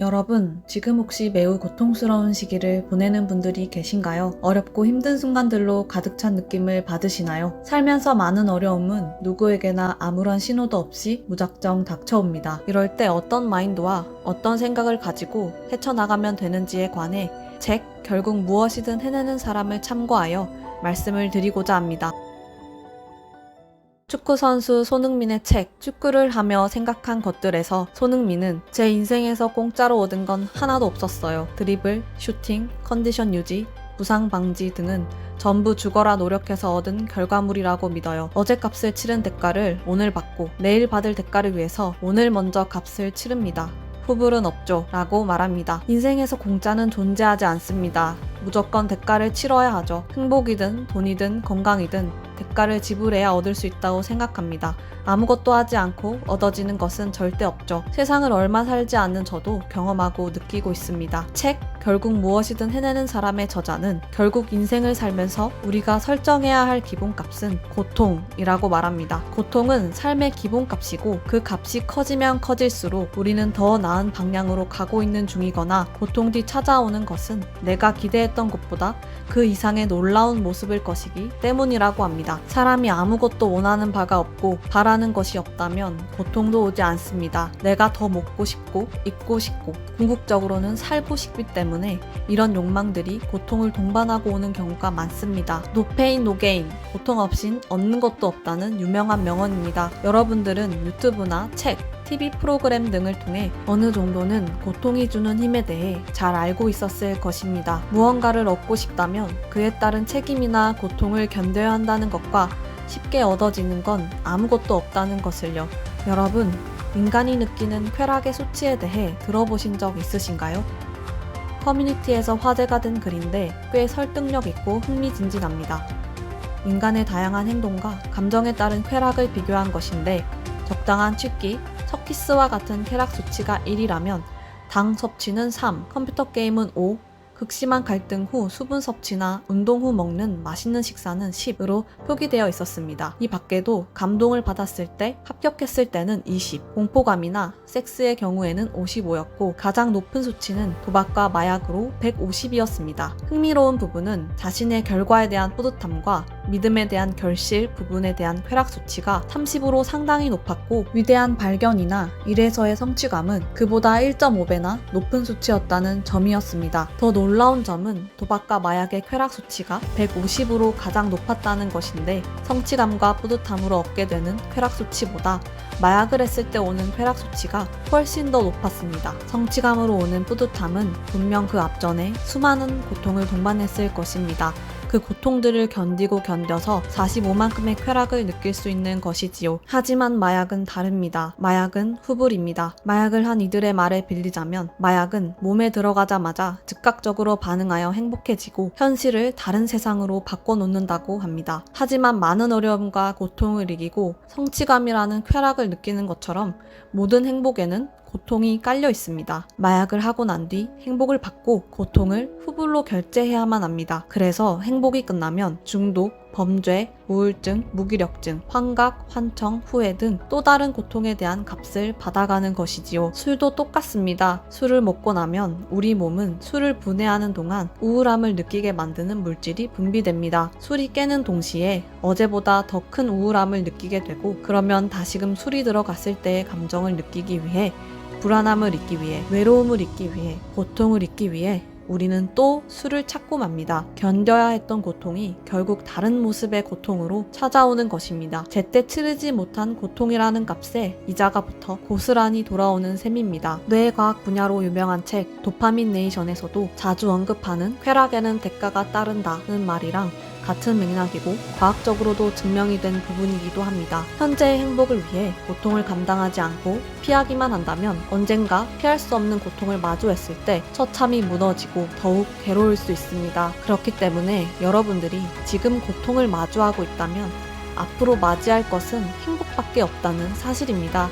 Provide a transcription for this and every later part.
여러분, 지금 혹시 매우 고통스러운 시기를 보내는 분들이 계신가요? 어렵고 힘든 순간들로 가득 찬 느낌을 받으시나요? 살면서 많은 어려움은 누구에게나 아무런 신호도 없이 무작정 닥쳐옵니다. 이럴 때 어떤 마인드와 어떤 생각을 가지고 헤쳐나가면 되는지에 관해 결국 무엇이든 해내는 사람을 참고하여 말씀을 드리고자 합니다. 축구선수 손흥민의 책, 축구를 하며 생각한 것들에서 손흥민은 제 인생에서 공짜로 얻은 건 하나도 없었어요. 드리블, 슈팅, 컨디션 유지, 부상 방지 등은 전부 죽어라 노력해서 얻은 결과물이라고 믿어요. 어제 값을 치른 대가를 오늘 받고 내일 받을 대가를 위해서 오늘 먼저 값을 치릅니다. 후불은 없죠 라고 말합니다. 인생에서 공짜는 존재하지 않습니다. 무조건 대가를 치러야 하죠. 행복이든 돈이든 건강이든 대가를 지불해야 얻을 수 있다고 생각합니다. 아무것도 하지 않고 얻어지는 것은 절대 없죠. 세상을 얼마 살지 않는 저도 경험하고 느끼고 있습니다. 결국 무엇이든 해내는 사람의 저자는 결국 인생을 살면서 우리가 설정해야 할 기본값은 고통이라고 말합니다. 고통은 삶의 기본값이고 그 값이 커지면 커질수록 우리는 더 나은 방향으로 가고 있는 중이거나 고통 뒤 찾아오는 것은 내가 기대했던 것보다 그 이상의 놀라운 모습일 것이기 때문이라고 합니다. 사람이 아무것도 원하는 바가 없고 바라는 것이 없다면 고통도 오지 않습니다. 내가 더 먹고 싶고 입고 싶고 궁극적으로는 살고 싶기 때문에 이런 욕망들이 고통을 동반하고 오는 경우가 많습니다. No pain, no gain. 고통 없인 얻는 것도 없다는 유명한 명언입니다. 여러분들은 유튜브나 책, TV 프로그램 등을 통해 어느 정도는 고통이 주는 힘에 대해 잘 알고 있었을 것입니다. 무언가를 얻고 싶다면 그에 따른 책임이나 고통을 견뎌야 한다는 것과 쉽게 얻어지는 건 아무것도 없다는 것을요. 여러분, 인간이 느끼는 쾌락의 수치에 대해 들어보신 적 있으신가요? 커뮤니티에서 화제가 된 글인데 꽤 설득력 있고 흥미진진합니다. 인간의 다양한 행동과 감정에 따른 쾌락을 비교한 것인데 적당한 취기, 서키스와 같은 쾌락 수치가 1이라면 당 섭취는 3, 컴퓨터 게임은 5, 극심한 갈등 후 수분 섭취나 운동 후 먹는 맛있는 식사는 10으로 표기되어 있었습니다. 이 밖에도 감동을 받았을 때, 합격했을 때는 20, 공포감이나 섹스의 경우에는 55였고 가장 높은 수치는 도박과 마약으로 150이었습니다. 흥미로운 부분은 자신의 결과에 대한 뿌듯함과 믿음에 대한 결실 부분에 대한 쾌락 수치가 30으로 상당히 높았고 위대한 발견이나 일에서의 성취감은 그보다 1.5배나 높은 수치였다는 점이었습니다. 더 놀라운 점은 도박과 마약의 쾌락 수치가 150으로 가장 높았다는 것인데 성취감과 뿌듯함으로 얻게 되는 쾌락 수치보다 마약을 했을 때 오는 쾌락 수치가 훨씬 더 높았습니다. 성취감으로 오는 뿌듯함은 분명 그 앞전에 수많은 고통을 동반했을 것입니다. 그 고통들을 견디고 견뎌서 45만큼의 쾌락을 느낄 수 있는 것이지요. 하지만 마약은 다릅니다. 마약은 후불입니다. 마약을 한 이들의 말에 빌리자면 마약은 몸에 들어가자마자 즉각적으로 반응하여 행복해지고 현실을 다른 세상으로 바꿔놓는다고 합니다. 하지만 많은 어려움과 고통을 이기고 성취감이라는 쾌락을 느끼는 것처럼 모든 행복에는 고통이 깔려 있습니다. 마약을 하고 난 뒤 행복을 받고 고통을 후불로 결제해야만 합니다. 그래서 행복이 끝나면 중독, 범죄, 우울증, 무기력증, 환각, 환청, 후회 등 또 다른 고통에 대한 값을 받아가는 것이지요. 술도 똑같습니다. 술을 먹고 나면 우리 몸은 술을 분해하는 동안 우울함을 느끼게 만드는 물질이 분비됩니다. 술이 깨는 동시에 어제보다 더 큰 우울함을 느끼게 되고 그러면 다시금 술이 들어갔을 때의 감정을 느끼기 위해 불안함을 잊기 위해, 외로움을 잊기 위해, 고통을 잊기 위해 우리는 또 술을 찾고 맙니다. 견뎌야 했던 고통이 결국 다른 모습의 고통으로 찾아오는 것입니다. 제때 치르지 못한 고통이라는 값에 이자가 붙어 고스란히 돌아오는 셈입니다. 뇌과학 분야로 유명한 책 도파민 네이션에서도 자주 언급하는 쾌락에는 대가가 따른다는 말이랑 같은 맥락이고 과학적으로도 증명이 된 부분이기도 합니다. 현재의 행복을 위해 고통을 감당하지 않고 피하기만 한다면 언젠가 피할 수 없는 고통을 마주했을 때 처참히 무너지고 더욱 괴로울 수 있습니다. 그렇기 때문에 여러분들이 지금 고통을 마주하고 있다면 앞으로 맞이할 것은 행복밖에 없다는 사실입니다.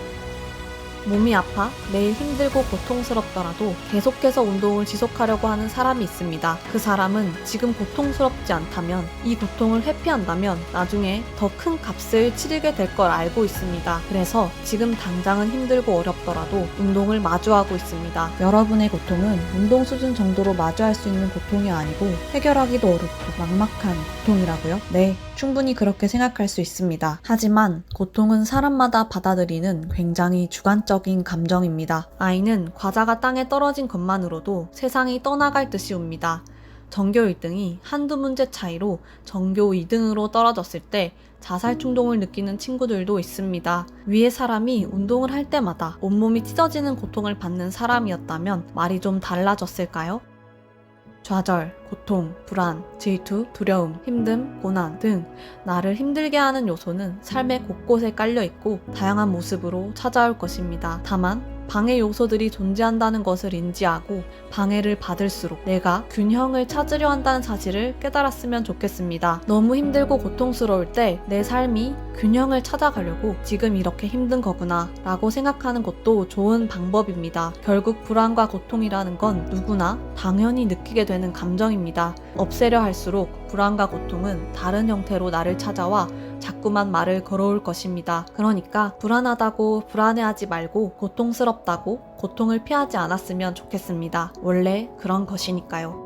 몸이 아파 매일 힘들고 고통스럽더라도 계속해서 운동을 지속하려고 하는 사람이 있습니다. 그 사람은 지금 고통스럽지 않다면, 이 고통을 회피한다면 나중에 더 큰 값을 치르게 될 걸 알고 있습니다. 그래서 지금 당장은 힘들고 어렵더라도 운동을 마주하고 있습니다. 여러분의 고통은 운동 수준 정도로 마주할 수 있는 고통이 아니고 해결하기도 어렵고 막막한 고통이라고요? 네, 충분히 그렇게 생각할 수 있습니다. 하지만 고통은 사람마다 받아들이는 굉장히 주관적인 감정입니다. 아이는 과자가 땅에 떨어진 것만으로도 세상이 떠나갈 듯이 웁니다. 전교 1등이 한두 문제 차이로 전교 2등으로 떨어졌을 때 자살 충동을 느끼는 친구들도 있습니다. 위의 사람이 운동을 할 때마다 온몸이 찢어지는 고통을 받는 사람이었다면 말이 좀 달라졌을까요? 좌절, 고통, 불안, 질투, 두려움, 힘듦, 고난 등 나를 힘들게 하는 요소는 삶의 곳곳에 깔려있고 다양한 모습으로 찾아올 것입니다. 다만 방해 요소들이 존재한다는 것을 인지하고 방해를 받을수록 내가 균형을 찾으려 한다는 사실을 깨달았으면 좋겠습니다. 너무 힘들고 고통스러울 때 내 삶이 균형을 찾아가려고 지금 이렇게 힘든 거구나 라고 생각하는 것도 좋은 방법입니다. 결국 불안과 고통이라는 건 누구나 당연히 느끼게 되는 감정입니다. 없애려 할수록 불안과 고통은 다른 형태로 나를 찾아와 자꾸만 말을 걸어올 것입니다. 그러니까 불안하다고 불안해하지 말고 고통스럽다고 고통을 피하지 않았으면 좋겠습니다. 원래 그런 것이니까요.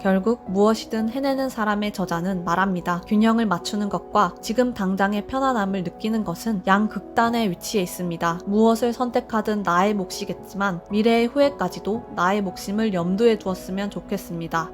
결국 무엇이든 해내는 사람의 저자는 말합니다. 균형을 맞추는 것과 지금 당장의 편안함을 느끼는 것은 양극단에 위치해 있습니다. 무엇을 선택하든 나의 몫이겠지만 미래의 후회까지도 나의 몫임을 염두에 두었으면 좋겠습니다.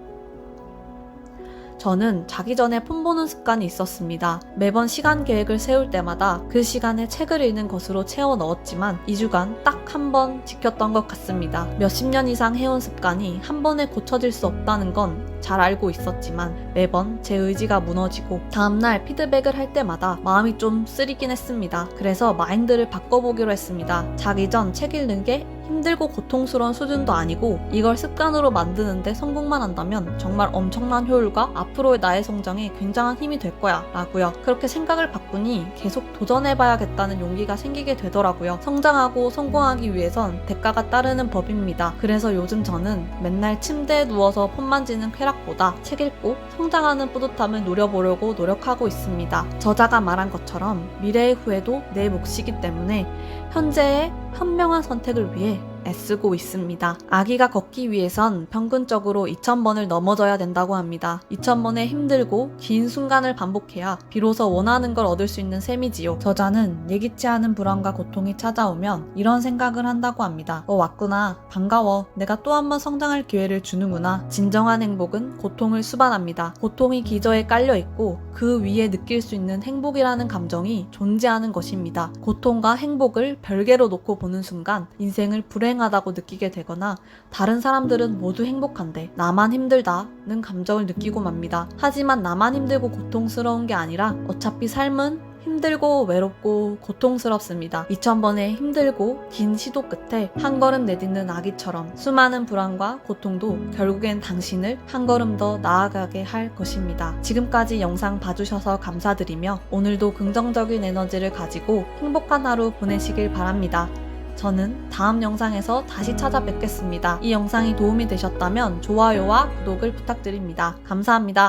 저는 자기 전에 폰 보는 습관이 있었습니다. 매번 시간 계획을 세울 때마다 그 시간에 책을 읽는 것으로 채워 넣었지만 2주간 딱 한 번 지켰던 것 같습니다. 몇십 년 이상 해온 습관이 한 번에 고쳐질 수 없다는 건 잘 알고 있었지만 매번 제 의지가 무너지고 다음날 피드백을 할 때마다 마음이 좀 쓰리긴 했습니다. 그래서 마인드를 바꿔보기로 했습니다. 자기 전 책 읽는 게 힘들고 고통스러운 수준도 아니고 이걸 습관으로 만드는데 성공만 한다면 정말 엄청난 효율과 앞으로의 나의 성장에 굉장한 힘이 될 거야 라고요. 그렇게 생각을 바꾸니 계속 도전해봐야겠다는 용기가 생기게 되더라고요. 성장하고 성공하기 위해선 대가가 따르는 법입니다. 그래서 요즘 저는 맨날 침대에 누워서 폰 만지는 쾌락보다 책 읽고 성장하는 뿌듯함을 누려보려고 노력하고 있습니다. 저자가 말한 것처럼 미래의 후회도 내 몫이기 때문에 현재의 현명한 선택을 위해 애쓰고 있습니다. 아기가 걷기 위해선 평균적으로 2000번을 넘어져야 된다고 합니다. 2000번의 힘들고 긴 순간을 반복해야 비로소 원하는 걸 얻을 수 있는 셈이지요. 저자는 예기치 않은 불안과 고통이 찾아오면 이런 생각을 한다고 합니다. 왔구나. 반가워. 내가 또 한 번 성장할 기회를 주는구나. 진정한 행복은 고통을 수반합니다. 고통이 기저에 깔려있고 그 위에 느낄 수 있는 행복이라는 감정이 존재하는 것입니다. 고통과 행복을 별개로 놓고 보는 순간 인생을 불행하다고 느끼게 되거나 다른 사람들은 모두 행복한데 나만 힘들다는 감정을 느끼고 맙니다. 하지만 나만 힘들고 고통스러운 게 아니라 어차피 삶은 힘들고 외롭고 고통스럽습니다. 2000번의 힘들고 긴 시도 끝에 한 걸음 내딛는 아기처럼 수많은 불안과 고통도 결국엔 당신을 한 걸음 더 나아가게 할 것입니다. 지금까지 영상 봐주셔서 감사드리며 오늘도 긍정적인 에너지를 가지고 행복한 하루 보내시길 바랍니다. 저는 다음 영상에서 다시 찾아뵙겠습니다. 이 영상이 도움이 되셨다면 좋아요와 구독을 부탁드립니다. 감사합니다.